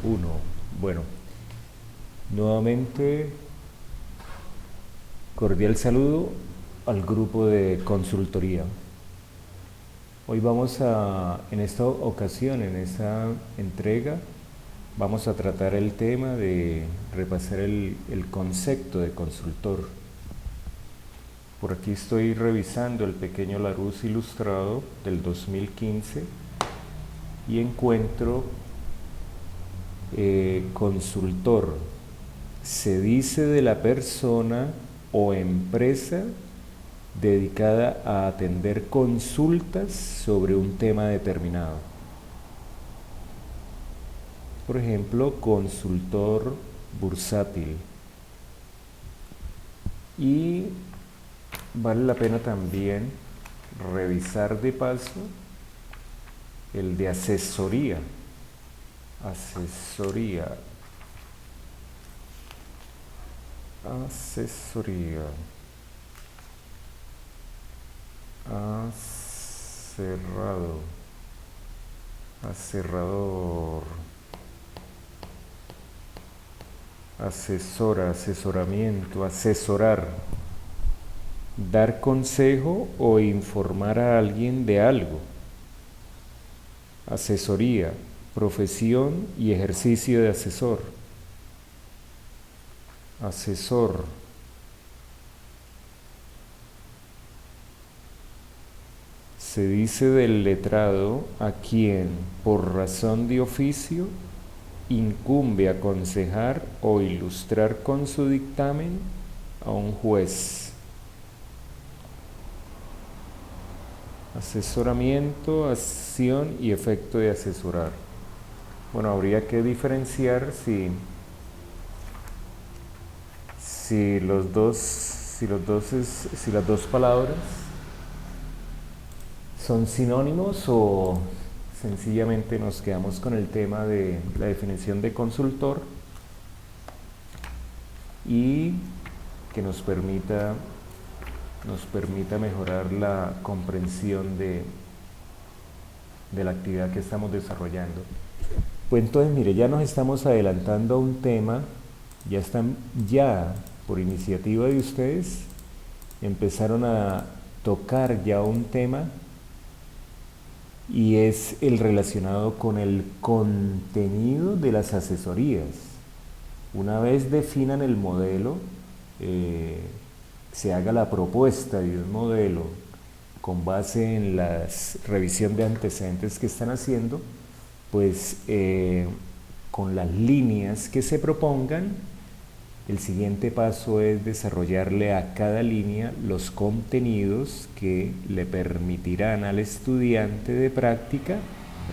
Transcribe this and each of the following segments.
Uno. Bueno, nuevamente cordial saludo al grupo de consultoría. Hoy en esta ocasión, en esta entrega, vamos a tratar el tema de repasar el concepto de consultor. Por aquí estoy revisando el pequeño Larousse ilustrado del 2015 y encuentro consultor. Se dice de la persona o empresa dedicada a atender consultas sobre un tema determinado. Por ejemplo, consultor bursátil. Y vale la pena también revisar de paso el de asesoría. Asesoría. Asesoría. Aserrado. Aserrador. Asesora, asesoramiento, asesorar. Dar consejo o informar a alguien de algo. Asesoría, profesión y ejercicio de asesor. Asesor. Se dice del letrado a quien, por razón de oficio, incumbe aconsejar o ilustrar con su dictamen a un juez. Asesoramiento, acción y efecto de asesorar. Bueno, habría que diferenciar si las dos palabras son sinónimos o sencillamente nos quedamos con el tema de la definición de consultor y que nos permita mejorar la comprensión de la actividad que estamos desarrollando. Pues entonces, mire, ya nos estamos adelantando a un tema, ya por iniciativa de ustedes, empezaron a tocar ya un tema y es el relacionado con el contenido de las asesorías. Una vez definan el modelo, se haga la propuesta de un modelo con base en la revisión de antecedentes que están haciendo, pues con las líneas que se propongan, el siguiente paso es desarrollarle a cada línea los contenidos que le permitirán al estudiante de práctica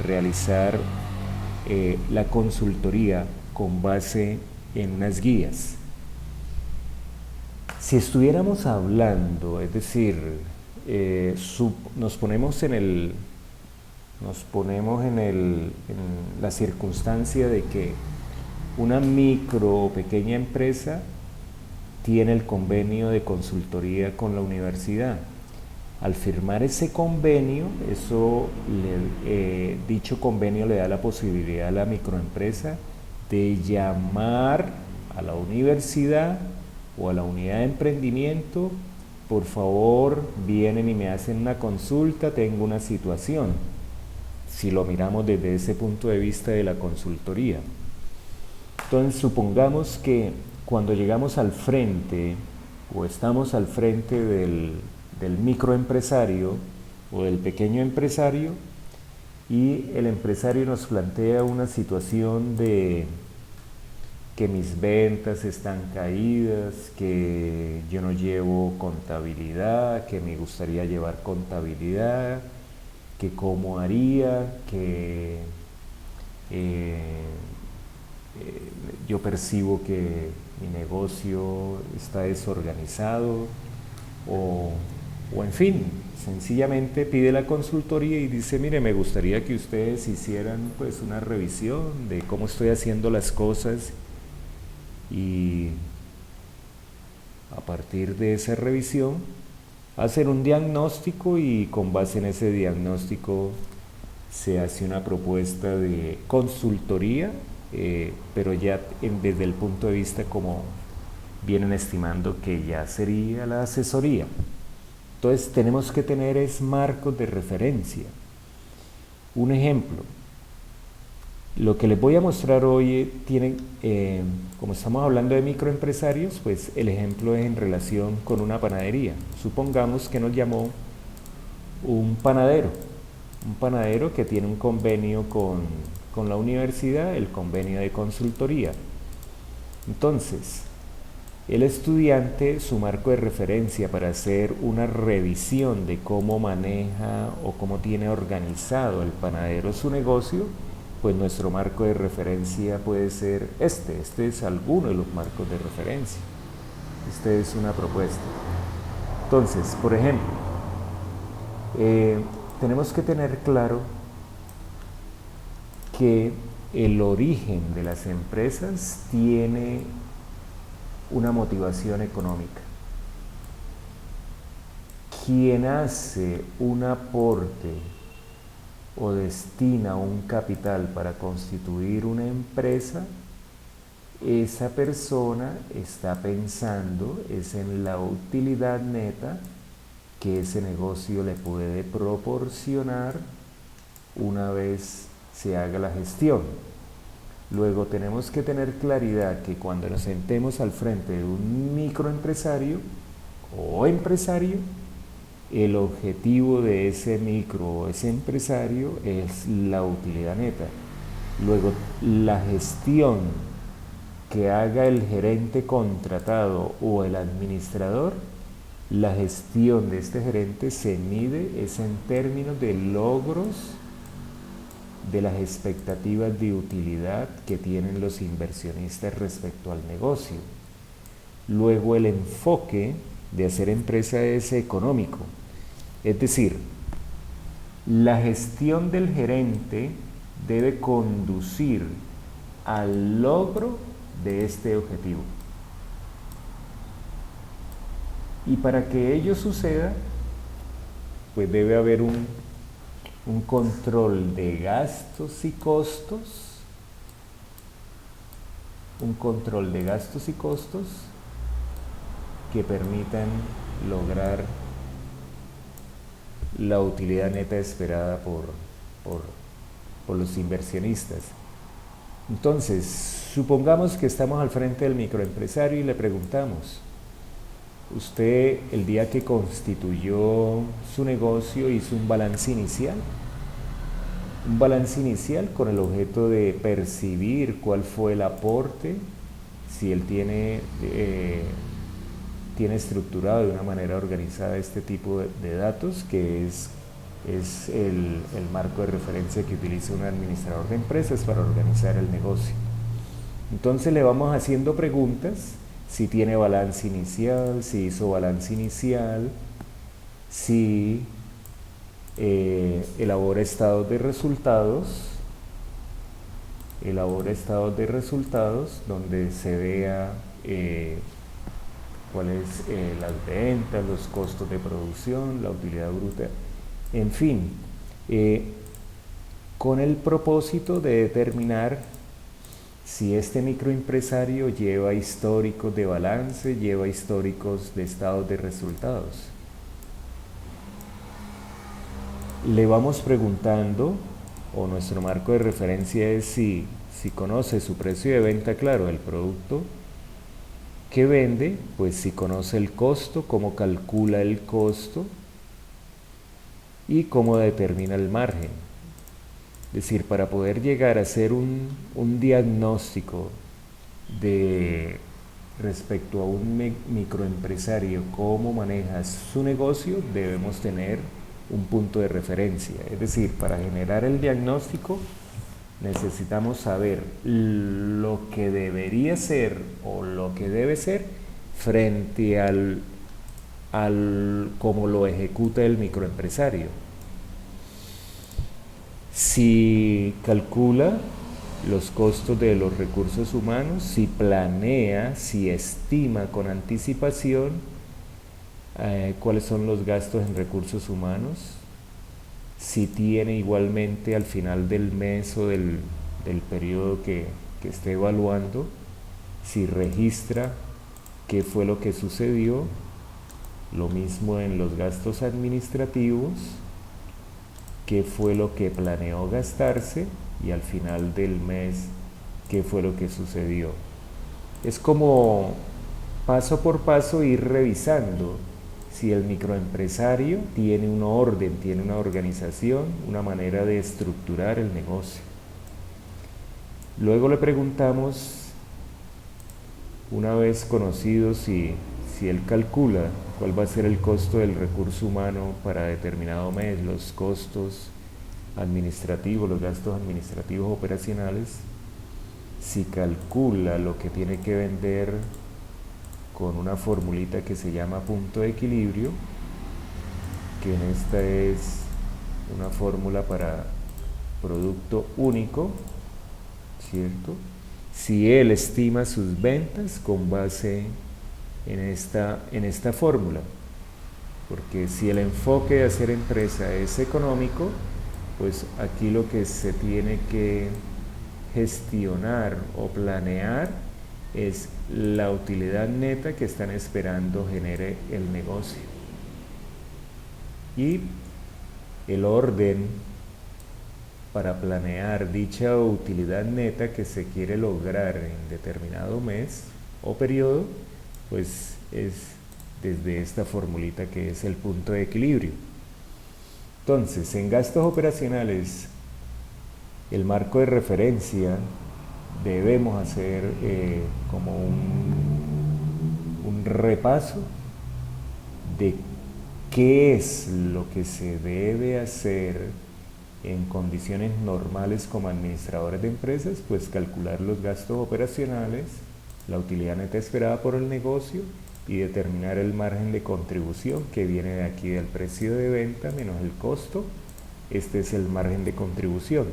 realizar la consultoría con base en unas guías. Si estuviéramos hablando, es decir, nos ponemos en la circunstancia de que una micro o pequeña empresa tiene el convenio de consultoría con la universidad. Al firmar ese convenio, dicho convenio le da la posibilidad a la microempresa de llamar a la universidad o a la unidad de emprendimiento: por favor, vienen y me hacen una consulta, tengo una situación, si lo miramos desde ese punto de vista de la consultoría. Entonces, supongamos que cuando llegamos al frente o estamos al frente del microempresario o del pequeño empresario y el empresario nos plantea una situación de que mis ventas están caídas, que yo no llevo contabilidad, que me gustaría llevar contabilidad, que cómo haría, que yo percibo que mi negocio está desorganizado o en fin, sencillamente pide la consultoría y dice: mire, me gustaría que ustedes hicieran pues una revisión de cómo estoy haciendo las cosas y a partir de esa revisión hacer un diagnóstico, y con base en ese diagnóstico se hace una propuesta de consultoría pero ya desde el punto de vista como vienen estimando que ya sería la asesoría. Entonces tenemos que tener marcos de referencia. Un ejemplo, lo que les voy a mostrar hoy como estamos hablando de microempresarios, pues el ejemplo es en relación con una panadería. Supongamos que nos llamó un panadero que tiene un convenio con la universidad, el convenio de consultoría. Entonces, el estudiante, su marco de referencia para hacer una revisión de cómo maneja o cómo tiene organizado el panadero su negocio, pues nuestro marco de referencia puede ser este es alguno de los marcos de referencia. Este es una propuesta. Entonces, por ejemplo, tenemos que tener claro que el origen de las empresas tiene una motivación económica. Quien hace un aporte o destina un capital para constituir una empresa, esa persona está pensando en la utilidad neta que ese negocio le puede proporcionar una vez se haga la gestión. Luego tenemos que tener claridad que cuando nos sentemos al frente de un microempresario o empresario, el objetivo de ese micro o ese empresario es la utilidad neta. Luego, la gestión que haga el gerente contratado o el administrador, la gestión de este gerente se mide en términos de logros de las expectativas de utilidad que tienen los inversionistas respecto al negocio. Luego, el enfoque de hacer empresa es económico, es decir, la gestión del gerente debe conducir al logro de este objetivo. Y para que ello suceda, pues debe haber un control de gastos y costos, que permitan lograr la utilidad neta esperada por los inversionistas. Entonces, supongamos que estamos al frente del microempresario y le preguntamos: usted, el día que constituyó su negocio, hizo un balance inicial con el objeto de percibir cuál fue el aporte, si él tiene estructurado de una manera organizada este tipo de datos, que es el marco de referencia que utiliza un administrador de empresas para organizar el negocio. Entonces le vamos haciendo preguntas: si tiene balance inicial, si hizo balance inicial, si elabora estados de resultados, donde se vea cuáles las ventas, los costos de producción, la utilidad bruta, en fin, con el propósito de determinar si este microempresario lleva históricos de balance, lleva históricos de estados de resultados. Le vamos preguntando, o nuestro marco de referencia es si conoce su precio de venta, claro, el producto que vende, pues si conoce el costo, cómo calcula el costo y cómo determina el margen. Es decir, para poder llegar a hacer un diagnóstico respecto a un microempresario, cómo maneja su negocio, debemos tener un punto de referencia. Es decir, para generar el diagnóstico necesitamos saber lo que debería ser o lo que debe ser frente al cómo lo ejecuta el microempresario. Si calcula los costos de los recursos humanos, si planea, si estima con anticipación cuáles son los gastos en recursos humanos, si tiene igualmente al final del mes o del periodo que que esté evaluando, si registra qué fue lo que sucedió, lo mismo en los gastos administrativos, qué fue lo que planeó gastarse y al final del mes qué fue lo que sucedió. Es como paso por paso ir revisando si el microempresario tiene un orden, tiene una organización, una manera de estructurar el negocio. Luego le preguntamos, una vez conocido si él calcula cuál va a ser el costo del recurso humano para determinado mes, los costos administrativos, los gastos administrativos operacionales, si calcula lo que tiene que vender con una formulita que se llama punto de equilibrio, que en esta es una fórmula para producto único, ¿cierto? Si él estima sus ventas con base en esta fórmula, porque si el enfoque de hacer empresa es económico, pues aquí lo que se tiene que gestionar o planear es la utilidad neta que están esperando genere el negocio. Y el orden para planear dicha utilidad neta que se quiere lograr en determinado mes o periodo, pues es desde esta formulita que es el punto de equilibrio. Entonces, en gastos operacionales, el marco de referencia debemos hacer como un repaso de qué es lo que se debe hacer en condiciones normales como administradores de empresas, pues calcular los gastos operacionales, la utilidad neta esperada por el negocio y determinar el margen de contribución que viene de aquí del precio de venta menos el costo. Este es el margen de contribución.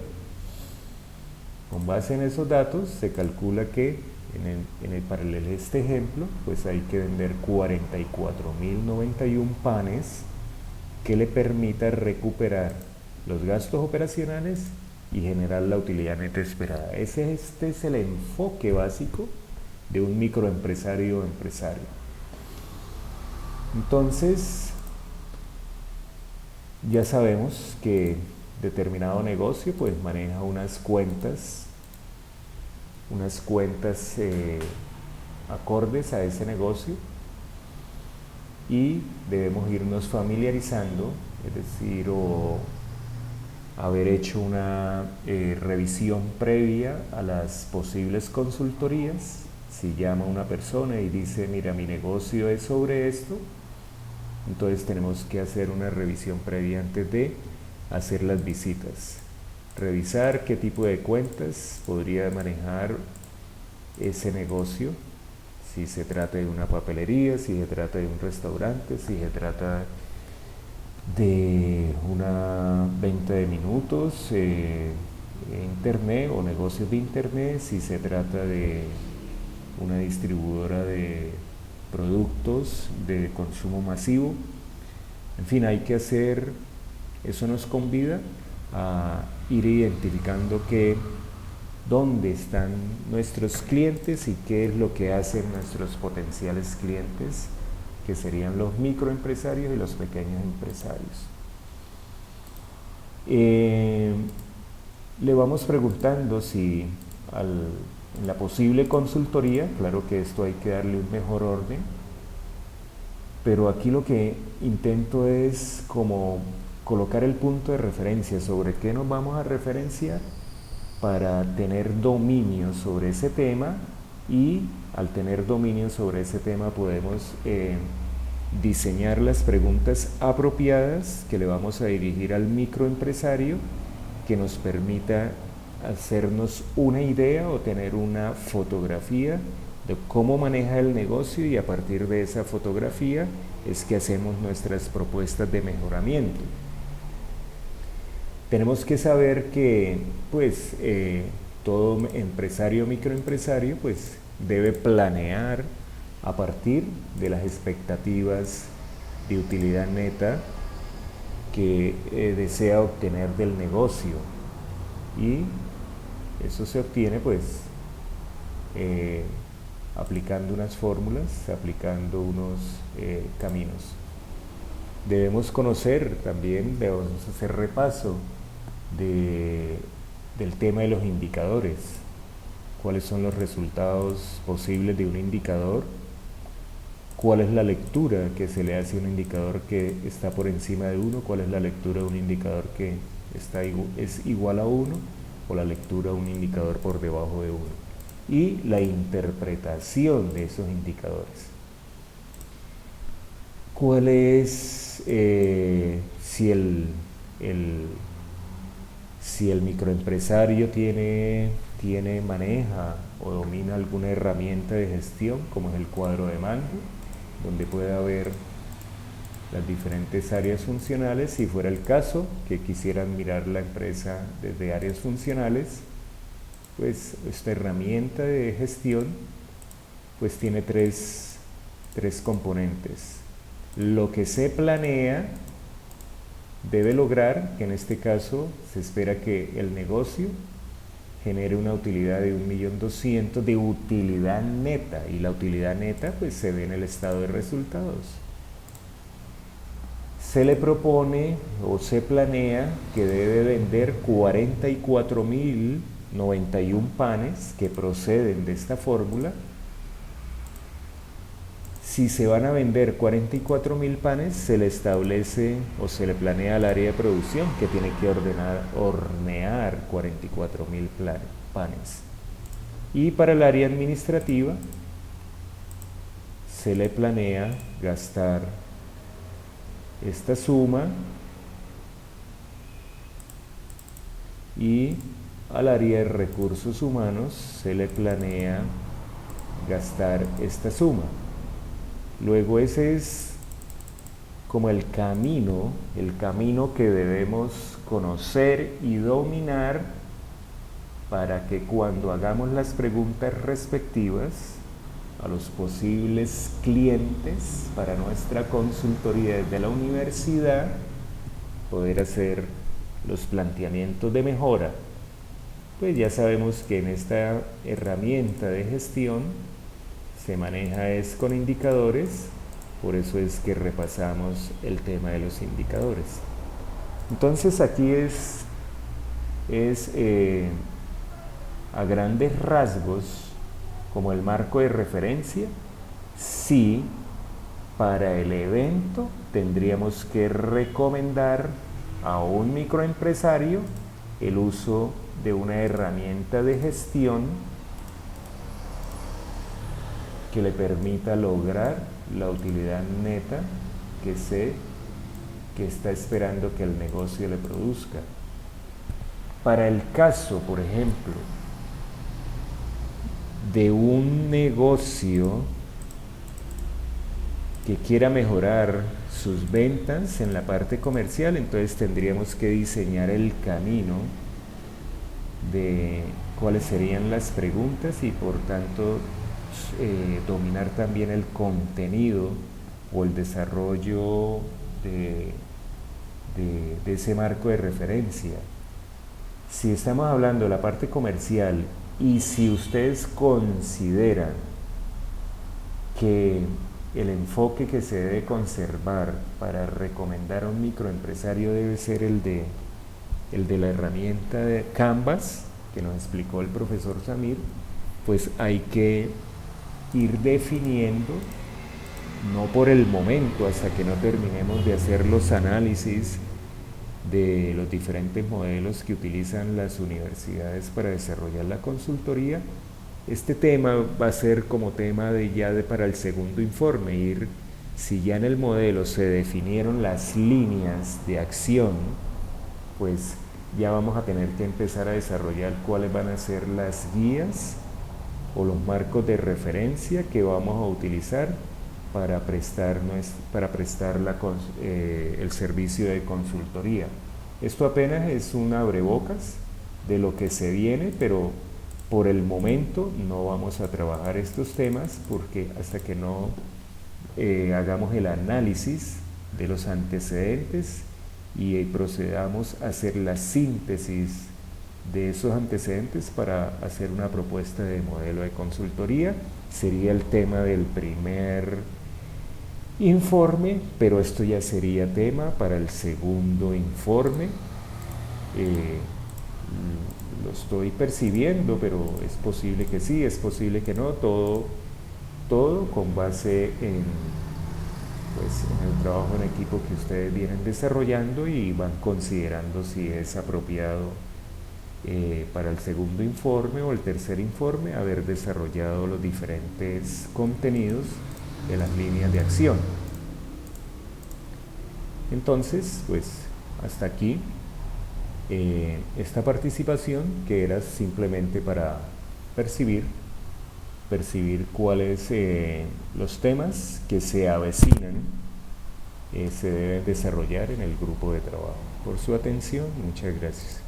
Con base en esos datos se calcula que para este ejemplo pues hay que vender 44.091 panes que le permita recuperar los gastos operacionales y generar la utilidad neta esperada. Este es el enfoque básico de un microempresario o empresario. Entonces, ya sabemos que determinado negocio pues maneja unas cuentas acordes a ese negocio y debemos irnos familiarizando, es decir, o haber hecho una revisión previa a las posibles consultorías. Si llama una persona y dice, mira, mi negocio es sobre esto, entonces tenemos que hacer una revisión previa antes de hacer las visitas. Revisar qué tipo de cuentas podría manejar ese negocio, si se trata de una papelería, si se trata de un restaurante, si se trata de una venta de minutos internet o negocios de internet, si se trata de una distribuidora de productos de consumo masivo. En fin, hay que hacer, eso nos convida a ir identificando dónde están nuestros clientes y qué es lo que hacen nuestros potenciales clientes, que serían los microempresarios y los pequeños empresarios. Le vamos preguntando si en la posible consultoría, claro que esto hay que darle un mejor orden, pero aquí lo que intento es como colocar el punto de referencia sobre qué nos vamos a referenciar para tener dominio sobre ese tema, y al tener dominio sobre ese tema podemos diseñar las preguntas apropiadas que le vamos a dirigir al microempresario, que nos permita hacernos una idea o tener una fotografía de cómo maneja el negocio, y a partir de esa fotografía es que hacemos nuestras propuestas de mejoramiento. Tenemos que saber que pues todo empresario o microempresario pues debe planear a partir de las expectativas de utilidad neta que desea obtener del negocio, y eso se obtiene pues eh, aplicando unas fórmulas, aplicando unos caminos. Debemos conocer también, debemos hacer repaso del tema de los indicadores, cuáles son los resultados posibles de un indicador, cuál es la lectura que se le hace a un indicador que está por encima de 1, cuál es la lectura de un indicador que es igual a 1, o la lectura de un indicador por debajo de 1, y la interpretación de esos indicadores. ¿Cuál es, si el microempresario maneja o domina alguna herramienta de gestión, como es el cuadro de mando, donde puede haber las diferentes áreas funcionales? Si fuera el caso que quisieran mirar la empresa desde áreas funcionales, pues esta herramienta de gestión pues tiene tres componentes. Lo que se planea debe lograr, que en este caso se espera que el negocio genere una utilidad de 1.200.000 de utilidad neta, y la utilidad neta pues se ve en el estado de resultados. Se le propone o se planea que debe vender 44.091 panes que proceden de esta fórmula. Si se van a vender 44.000 panes, se le establece o se le planea al área de producción que tiene que hornear 44.000 panes. Y para el área administrativa, se le planea gastar esta suma, y al área de recursos humanos se le planea gastar esta suma. Luego ese es como el camino que debemos conocer y dominar para que cuando hagamos las preguntas respectivas a los posibles clientes para nuestra consultoría desde la universidad, poder hacer los planteamientos de mejora. Pues ya sabemos que en esta herramienta de gestión se maneja es con indicadores, por eso es que repasamos el tema de los indicadores. Entonces aquí es a grandes rasgos como el marco de referencia. Sí, para el evento tendríamos que recomendar a un microempresario el uso de una herramienta de gestión que le permita lograr la utilidad neta que está esperando que el negocio le produzca. Para el caso, por ejemplo, de un negocio que quiera mejorar sus ventas en la parte comercial, entonces tendríamos que diseñar el camino de cuáles serían las preguntas y por tanto dominar también el contenido o el desarrollo de ese marco de referencia. Si estamos hablando de la parte comercial y si ustedes consideran que el enfoque que se debe conservar para recomendar a un microempresario debe ser el de la herramienta de Canvas, que nos explicó el profesor Samir, pues hay que ir definiendo, no por el momento, hasta que no terminemos de hacer los análisis de los diferentes modelos que utilizan las universidades para desarrollar la consultoría. Este tema va a ser como tema para el segundo informe, si ya en el modelo se definieron las líneas de acción, pues ya vamos a tener que empezar a desarrollar cuáles van a ser las guías o los marcos de referencia que vamos a utilizar para prestar el servicio de consultoría. Esto apenas es un abrebocas de lo que se viene, pero por el momento no vamos a trabajar estos temas porque hasta que no hagamos el análisis de los antecedentes y procedamos a hacer la síntesis de esos antecedentes para hacer una propuesta de modelo de consultoría. Sería el tema del primer informe, pero esto ya sería tema para el segundo informe. Lo estoy percibiendo, pero es posible que sí, es posible que no, todo con base en, pues, en el trabajo en equipo que ustedes vienen desarrollando y van considerando si es apropiado para el segundo informe o el tercer informe haber desarrollado los diferentes contenidos de las líneas de acción. Entonces, pues hasta aquí esta participación, que era simplemente para percibir cuáles los temas que se avecinan se deben desarrollar en el grupo de trabajo. Por su atención, muchas gracias.